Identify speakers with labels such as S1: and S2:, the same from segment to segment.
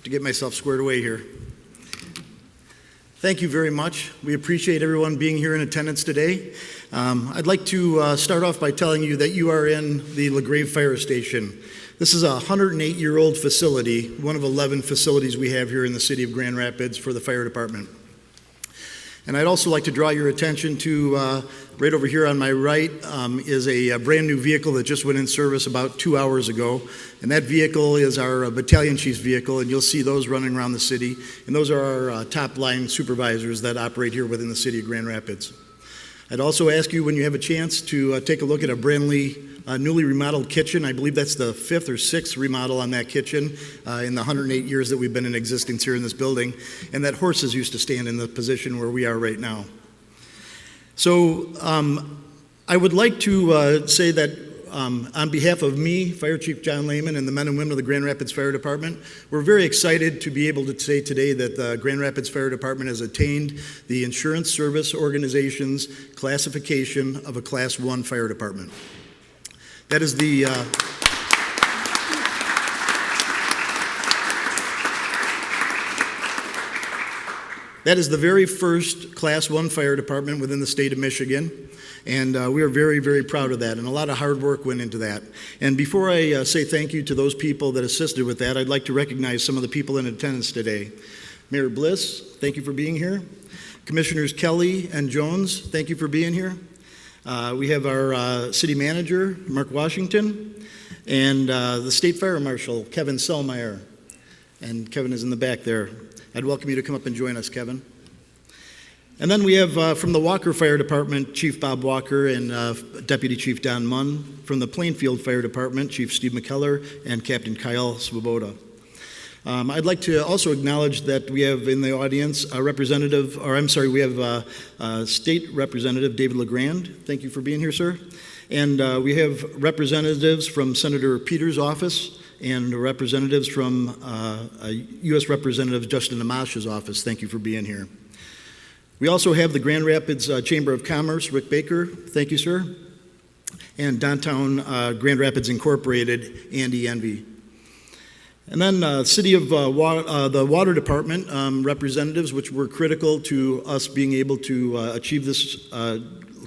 S1: to get myself squared away here. Thank you very much. We appreciate everyone being here in attendance today. I'd like to start off by telling you that you are in the LaGrave Fire Station. This is a 108-year-old facility, one of 11 facilities we have here in the city of Grand Rapids for the fire department. And I'd also like to draw your attention to, right over here on my right, is a brand new vehicle that just went in service about 2 hours ago. And that vehicle is our battalion chief's vehicle, and you'll see those running around the city. And those are our top line supervisors that operate here within the city of Grand Rapids. I'd also ask you, when you have a chance, to take a look at a newly remodeled kitchen. I believe that's the 5th or 6th remodel on that kitchen in the 108 years that we've been in existence here in this building. And that horses used to stand in the position where we are right now. So I would like to say that on behalf of me, Fire Chief John Lehman, and the men and women of the Grand Rapids Fire Department, we're very excited to be able to say today that the Grand Rapids Fire Department has attained the Insurance Service Organization's classification of a Class 1 fire department. That is the very first Class 1 fire department within the state of Michigan, and we are very, very proud of that, and a lot of hard work went into that. And before I say thank you to those people that assisted with that, I'd like to recognize some of the people in attendance today. Mayor Bliss, thank you for being here. Commissioners Kelly and Jones, thank you for being here. We have our city manager, Mark Washington, and the state fire marshal, Kevin Selmeyer. And Kevin is in the back there. I'd welcome you to come up and join us, Kevin. And then we have from the Walker Fire Department, Chief Bob Walker and Deputy Chief Don Munn. From the Plainfield Fire Department, Chief Steve McKellar and Captain Kyle Svoboda. I'd like to also acknowledge that we have in the audience a we have State Representative David LeGrand. Thank you for being here, sir. And we have representatives from Senator Peters' office and representatives from U.S. Representative Justin Amash's office. Thank you for being here. We also have the Grand Rapids Chamber of Commerce, Rick Baker. Thank you, sir. And Downtown Grand Rapids Incorporated, Andy Envy. And then City of the Water Department representatives, which were critical to us being able to achieve this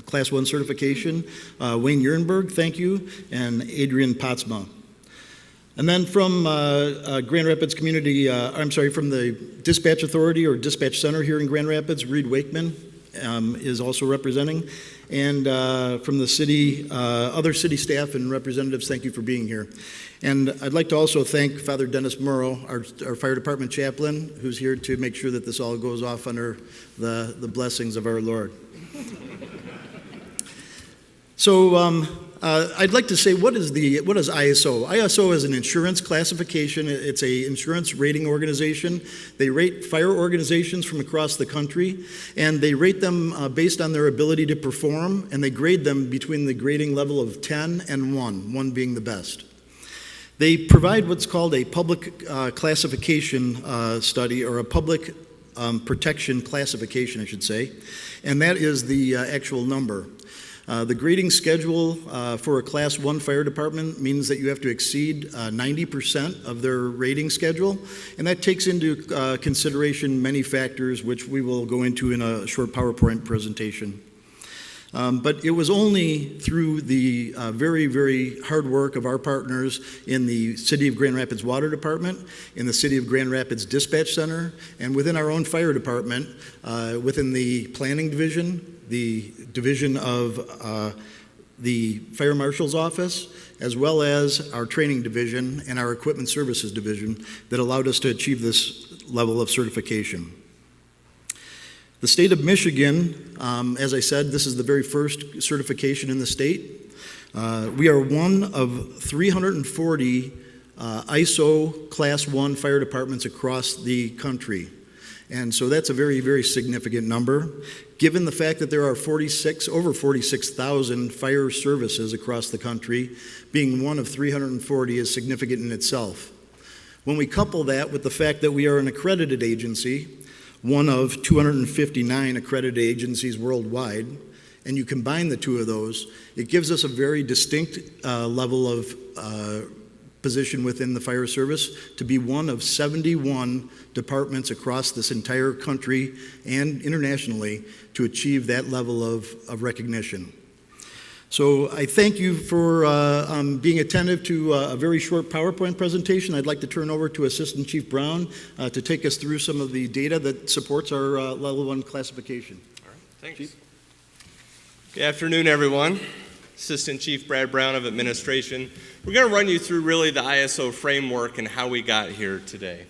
S1: Class 1 certification. Wayne Urenberg, thank you, and Adrian Potsma. And then from Grand Rapids from the Dispatch Authority or Dispatch Center here in Grand Rapids, Reed Wakeman is also representing. And from the city, other city staff and representatives, thank you for being here. And I'd like to also thank Father Dennis Morrow, our fire department chaplain, who's here to make sure that this all goes off under the blessings of our Lord. So I'd like to say, what is ISO? ISO is an insurance classification. It's an insurance rating organization. They rate fire organizations from across the country, and they rate them based on their ability to perform, and they grade them between the grading level of 10 and 1 being the best. They provide what's called a public classification study, or a public protection classification, I should say, and that is the actual number. The grading schedule for a Class 1 fire department means that you have to exceed 90% of their rating schedule, and that takes into consideration many factors, which we will go into in a short PowerPoint presentation. But it was only through the very, very hard work of our partners in the City of Grand Rapids Water Department, in the City of Grand Rapids Dispatch Center, and within our own fire department, within the planning division, the division of the Fire Marshal's office, as well as our training division and our equipment services division, that allowed us to achieve this level of certification. The state of Michigan, as I said, this is the very first certification in the state. We are one of 340 ISO Class 1 fire departments across the country. And so that's a very, very significant number. Given the fact that there are over 46,000 fire services across the country, being one of 340 is significant in itself. When we couple that with the fact that we are an accredited agency, one of 259 accredited agencies worldwide, and you combine the two of those, it gives us a very distinct level of position within the fire service to be one of 71 departments across this entire country and internationally to achieve that level of recognition. So I thank you for being attentive to a very short PowerPoint presentation. I'd like to turn over to Assistant Chief Brown to take us through some of the data that supports our Level 1 classification.
S2: All right, thanks.
S1: Chief?
S2: Good afternoon, everyone. Assistant Chief Brad Brown of Administration. We're going to run you through really the ISO framework and how we got here today.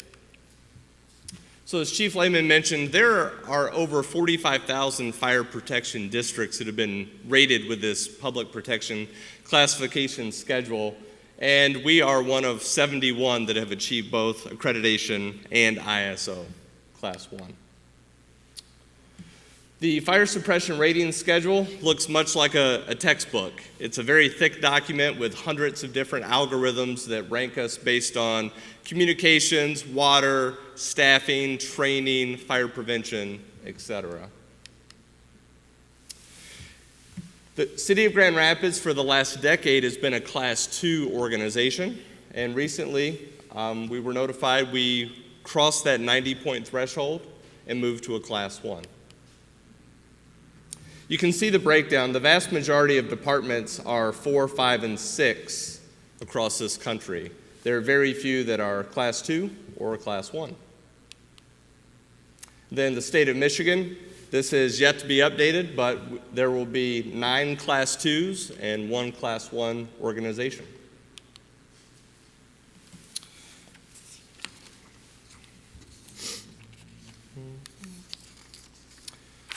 S2: So as Chief Lehman mentioned, there are over 45,000 fire protection districts that have been rated with this public protection classification schedule, and we are one of 71 that have achieved both accreditation and ISO Class 1. The fire suppression rating schedule looks much like a textbook. It's a very thick document with hundreds of different algorithms that rank us based on communications, water, staffing, training, fire prevention, etc. The City of Grand Rapids for the last decade has been a Class 2 organization, and recently we were notified we crossed that 90-point threshold and moved to a Class 1. You can see the breakdown. The vast majority of departments are 4, 5, and 6 across this country. There are very few that are Class 2 or Class 1. Then the state of Michigan, this is yet to be updated, but there will be 9 Class 2s and 1 Class 1 organization.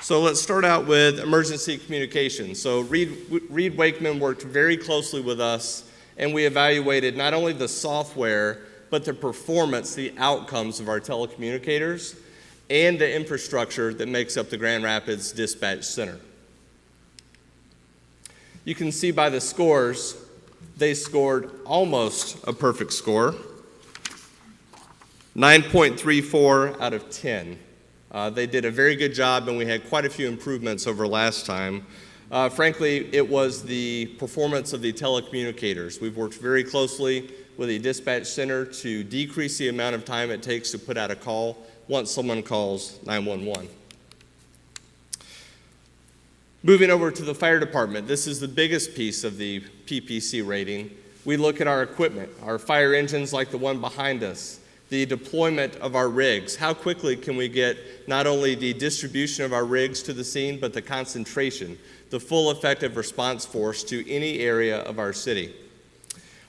S2: So let's start out with emergency communications. So Reed Wakeman worked very closely with us, and we evaluated not only the software, but the performance, the outcomes of our telecommunicators, and the infrastructure that makes up the Grand Rapids Dispatch Center. You can see by the scores, they scored almost a perfect score, 9.34 out of 10. They did a very good job, and we had quite a few improvements over last time. Frankly, it was the performance of the telecommunicators. We've worked very closely with the dispatch center to decrease the amount of time it takes to put out a call once someone calls 911. Moving over to the fire department, this is the biggest piece of the PPC rating. We look at our equipment, our fire engines like the one behind us, the deployment of our rigs. How quickly can we get not only the distribution of our rigs to the scene, but the concentration, the full effective response force to any area of our city.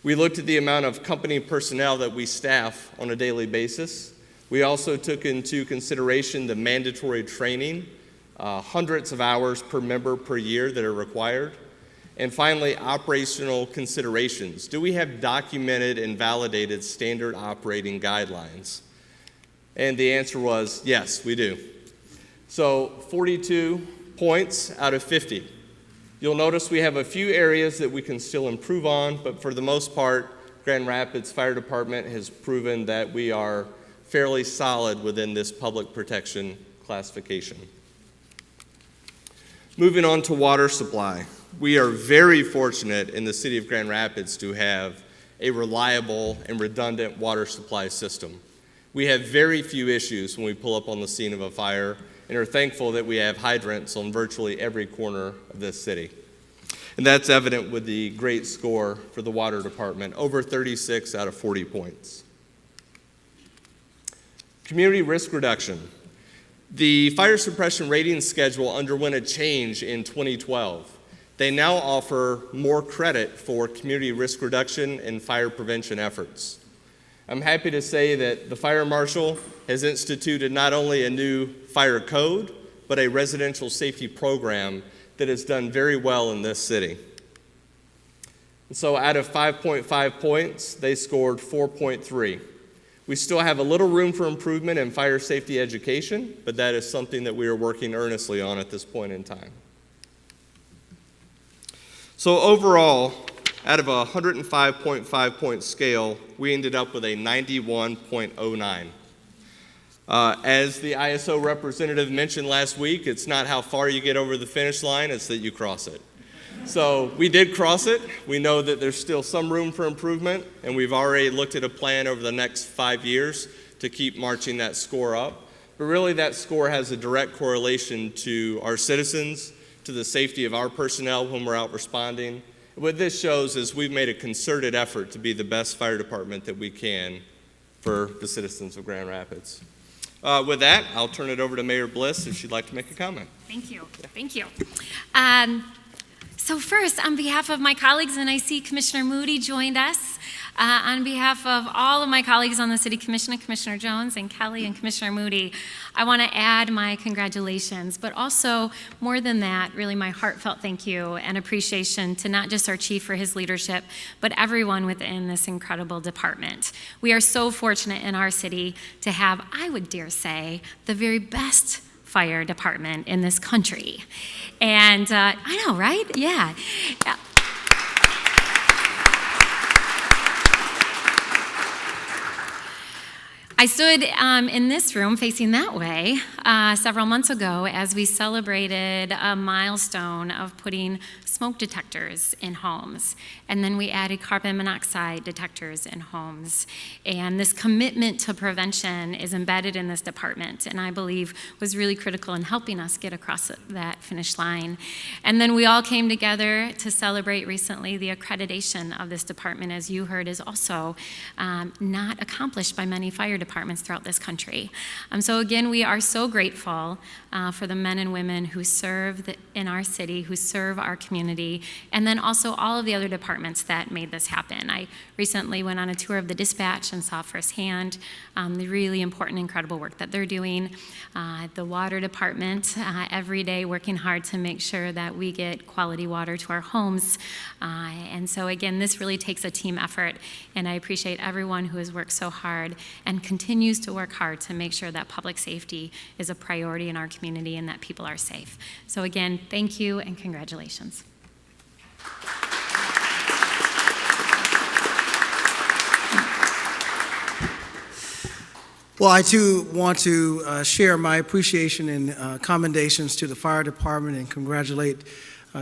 S2: We looked at the amount of company personnel that we staff on a daily basis. We also took into consideration the mandatory training, hundreds of hours per member per year that are required. And finally, operational considerations. Do we have documented and validated standard operating guidelines? And the answer was yes, we do. So 42 points out of 50. You'll notice we have a few areas that we can still improve on, but for the most part, Grand Rapids Fire Department has proven that we are fairly solid within this public protection classification. Moving on to water supply. We are very fortunate in the city of Grand Rapids to have a reliable and redundant water supply system. We have very few issues when we pull up on the scene of a fire and are thankful that we have hydrants on virtually every corner of this city. And that's evident with the great score for the water department, over 36 out of 40 points. Community risk reduction. The fire suppression rating schedule underwent a change in 2012. They now offer more credit for community risk reduction and fire prevention efforts. I'm happy to say that the fire marshal has instituted not only a new fire code, but a residential safety program that has done very well in this city. And so out of 5.5 points, they scored 4.3. We still have a little room for improvement in fire safety education, but that is something that we are working earnestly on at this point in time. So overall, out of a 105.5 point scale, we ended up with a 91.09. As the ISO representative mentioned last week, it's not how far you get over the finish line, it's that you cross it. So we did cross it. We know that there's still some room for improvement, and we've already looked at a plan over the next 5 years to keep marching that score up. But really, that score has a direct correlation to our citizens, to the safety of our personnel when we're out responding. What this shows is we've made a concerted effort to be the best fire department that we can for the citizens of Grand Rapids. With that, I'll turn it over to Mayor Bliss if she'd like to make a comment.
S3: Thank you. Thank you. So first, on behalf of my colleagues, and I see Commissioner Moody joined us, on behalf of all of my colleagues on the City Commission, Commissioner Jones and Kelly and Commissioner Moody, I want to add my congratulations, but also more than that, really my heartfelt thank you and appreciation to not just our chief for his leadership, but everyone within this incredible department. We are so fortunate in our city to have, I would dare say, the very best fire department in this country. And I know, right? Yeah. I stood in this room facing that way several months ago as we celebrated a milestone of putting smoke detectors in homes. And then we added carbon monoxide detectors in homes. And this commitment to prevention is embedded in this department, and I believe was really critical in helping us get across that finish line. And then we all came together to celebrate recently the accreditation of this department, as you heard, is also not accomplished by many fire departments throughout this country. So again, we are so grateful for the men and women who serve in our city, who serve our community, and then also all of the other departments that made this happen. I recently went on a tour of the dispatch and saw firsthand the really important, incredible work that they're doing. The water department, every day working hard to make sure that we get quality water to our homes. And so again, this really takes a team effort, and I appreciate everyone who has worked so hard and continues to work hard to make sure that public safety is a priority in our community and that people are safe. So again, thank you and congratulations.
S4: Well, I too want to share my appreciation and commendations to the fire department and congratulate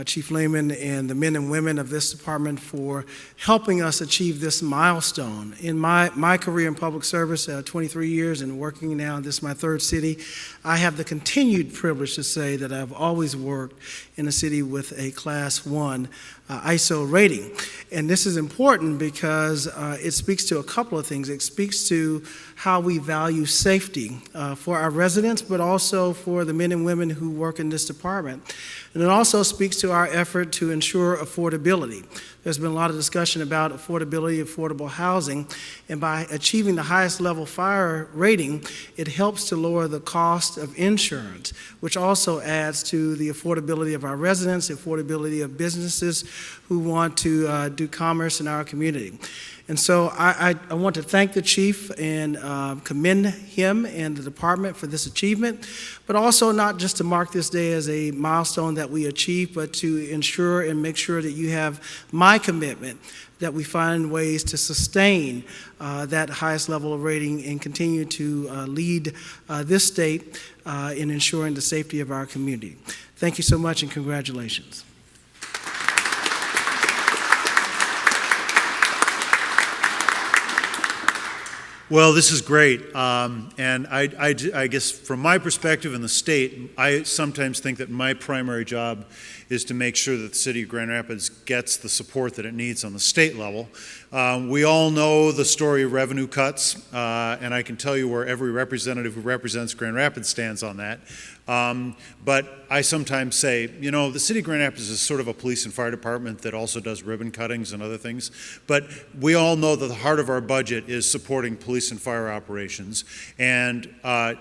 S4: Chief Lehman and the men and women of this department for helping us achieve this milestone. In my career in public service, 23 years and working now, this is my third city, I have the continued privilege to say that I've always worked in a city with a Class 1 ISO rating. And this is important because it speaks to a couple of things. It speaks to how we value safety for our residents, but also for the men and women who work in this department. And it also speaks to our effort to ensure affordability. There's been a lot of discussion about affordability, affordable housing, and by achieving the highest level fire rating, it helps to lower the cost of insurance, which also adds to the affordability of our residents, the affordability of businesses who want to do commerce in our community. And so I want to thank the chief and commend him and the department for this achievement, but also not just to mark this day as a milestone that we achieve, but to ensure and make sure that you have my commitment that we find ways to sustain that highest level of rating and continue to lead this state in ensuring the safety of our community. Thank you so much and congratulations.
S5: Well, this is great, and I guess from my perspective in the state, I sometimes think that my primary job is to make sure that the city of Grand Rapids gets the support that it needs on the state level. We all know the story of revenue cuts, and I can tell you where every representative who represents Grand Rapids stands on that. But I sometimes say, you know, the city of Grand Rapids is sort of a police and fire department that also does ribbon cuttings and other things. But we all know that the heart of our budget is supporting police and fire operations. And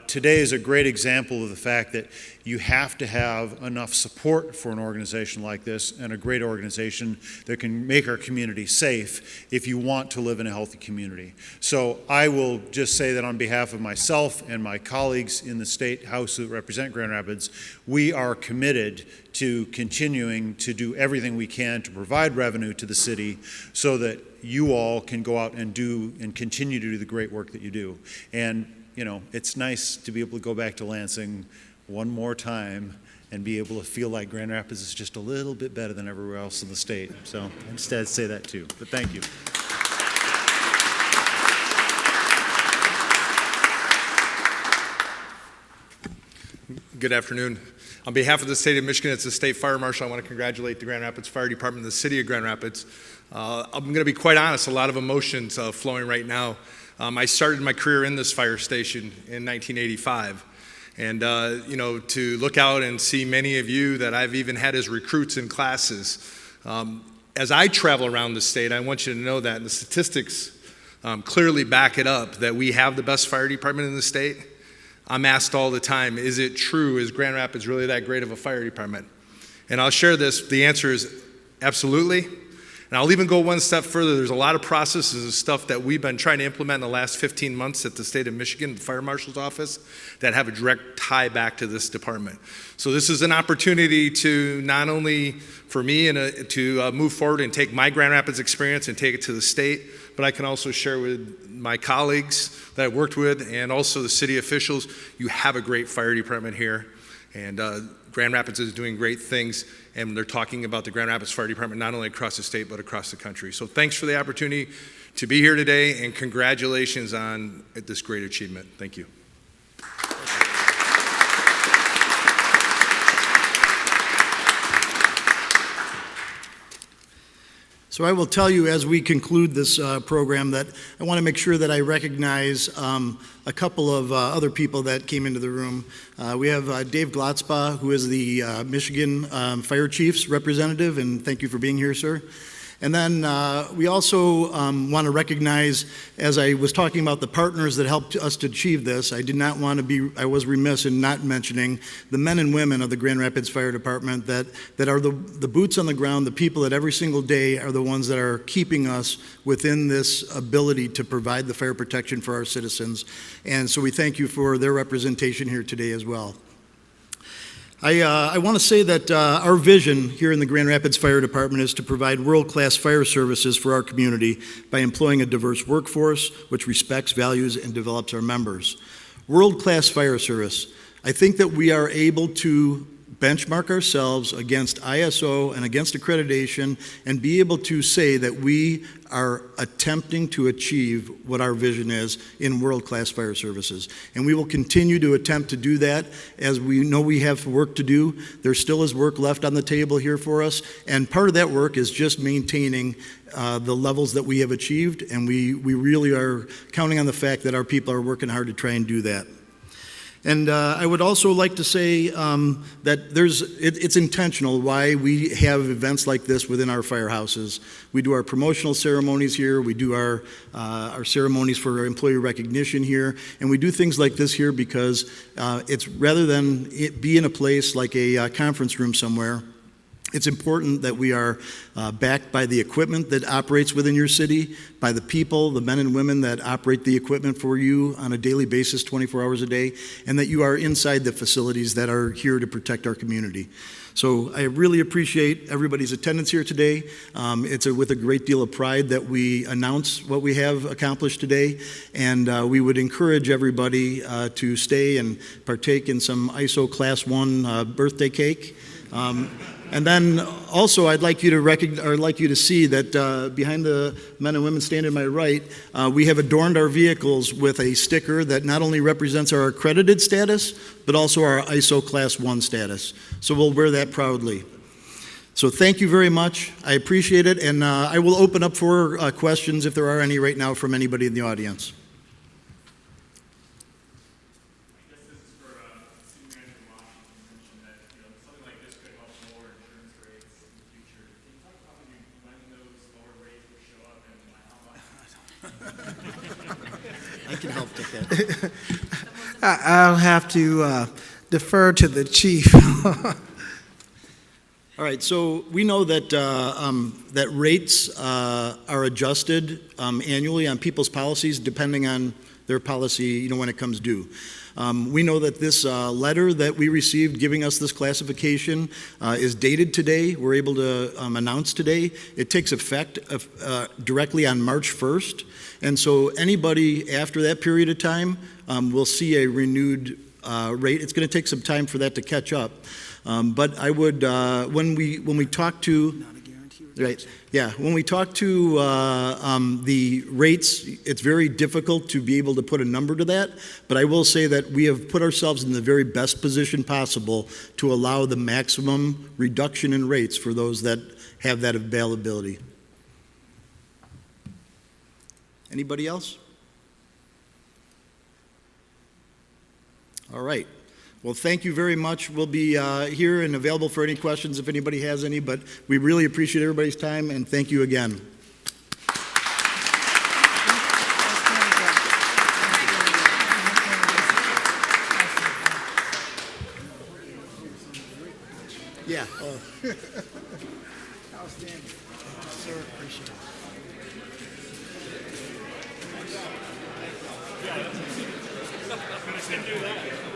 S5: today is a great example of the fact that you have to have enough support for an organization like this and a great organization that can make our community safe if you want to live in a healthy community. So I will just say that on behalf of myself and my colleagues in the State House that represent Grand Rapids, we are committed to continuing to do everything we can to provide revenue to the city so that you all can go out and do and continue to do the great work that you do. And, you know, it's nice to be able to go back to Lansing one more time and be able to feel like Grand Rapids is just a little bit better than everywhere else in the state. So I just had to say that too, but thank you.
S6: Good afternoon. On behalf of the state of Michigan, as the state fire marshal, I want to congratulate the Grand Rapids Fire Department and the city of Grand Rapids. I'm going to be quite honest, a lot of emotions flowing right now. I started my career in this fire station in 1985. And, to look out and see many of you that I've even had as recruits in classes. As I travel around the state, I want you to know that, and the statistics clearly back it up, that we have the best fire department in the state. I'm asked all the time, is it true? Is Grand Rapids really that great of a fire department? And I'll share this. The answer is absolutely. And I'll even go one step further. There's a lot of processes and stuff that we've been trying to implement in the last 15 months at the state of Michigan, the fire marshal's office, that have a direct tie back to this department. So this is an opportunity to not only for me to move forward and take my Grand Rapids experience and take it to the state, but I can also share with my colleagues that I worked with and also the city officials. You have a great fire department here, and Grand Rapids is doing great things, and they're talking about the Grand Rapids Fire Department not only across the state but across the country. So thanks for the opportunity to be here today, and congratulations on this great achievement. Thank you.
S1: So I will tell you as we conclude this program that I want to make sure that I recognize a couple of other people that came into the room. We have Dave Glotzbaugh, who is the Michigan Fire Chiefs representative, and thank you for being here, sir. And then we also want to recognize, as I was talking about the partners that helped us to achieve this, I was remiss in not mentioning the men and women of the Grand Rapids Fire Department that are the boots on the ground, the people that every single day are the ones that are keeping us within this ability to provide the fire protection for our citizens. And so we thank you for their representation here today as well. I want to say that our vision here in the Grand Rapids Fire Department is to provide world-class fire services for our community by employing a diverse workforce which respects, values, and develops our members. World-class fire service. I think that we are able to benchmark ourselves against ISO and against accreditation and be able to say that we are attempting to achieve what our vision is in world-class fire services. And we will continue to attempt to do that as we know we have work to do. There still is work left on the table here for us, and part of that work is just maintaining the levels that we have achieved, and we really are counting on the fact that our people are working hard to try and do that. And I would also like to say that it's intentional why we have events like this within our firehouses. We do our promotional ceremonies here, we do our ceremonies for employee recognition here, and we do things like this here because it's rather than it be in a place like a conference room somewhere. It's important that we are backed by the equipment that operates within your city, by the people, the men and women that operate the equipment for you on a daily basis, 24 hours a day, and that you are inside the facilities that are here to protect our community. So I really appreciate everybody's attendance here today. It's with a great deal of pride that we announce what we have accomplished today, and we would encourage everybody to stay and partake in some ISO Class 1 birthday cake. And then also, I'd like you to see that behind the men and women standing to my right, we have adorned our vehicles with a sticker that not only represents our accredited status, but also our ISO Class 1 status. So we'll wear that proudly. So thank you very much. I appreciate it, and I will open up for questions if there are any right now from anybody in the audience. I can help with that.
S4: I'll have to defer to the chief.
S1: All right, so we know that that rates are adjusted annually on people's policies depending on their policy, when it comes due. We know that this letter that we received giving us this classification is dated today. We're able to announce today. It takes effect directly on March 1st. And so anybody after that period of time will see a renewed rate. It's going to take some time for that to catch up. But I would, when we talk to, right, yeah, when we talk to the rates, it's very difficult to be able to put a number to that, but I will say that we have put ourselves in the very best position possible to allow the maximum reduction in rates for those that have that availability. Anybody else? All right. Well, thank you very much. We'll be here and available for any questions if anybody has any, but we really appreciate everybody's time, and thank you again. Yeah. Outstanding. Sir, appreciate it.
S7: Yeah, I'm going to send you that.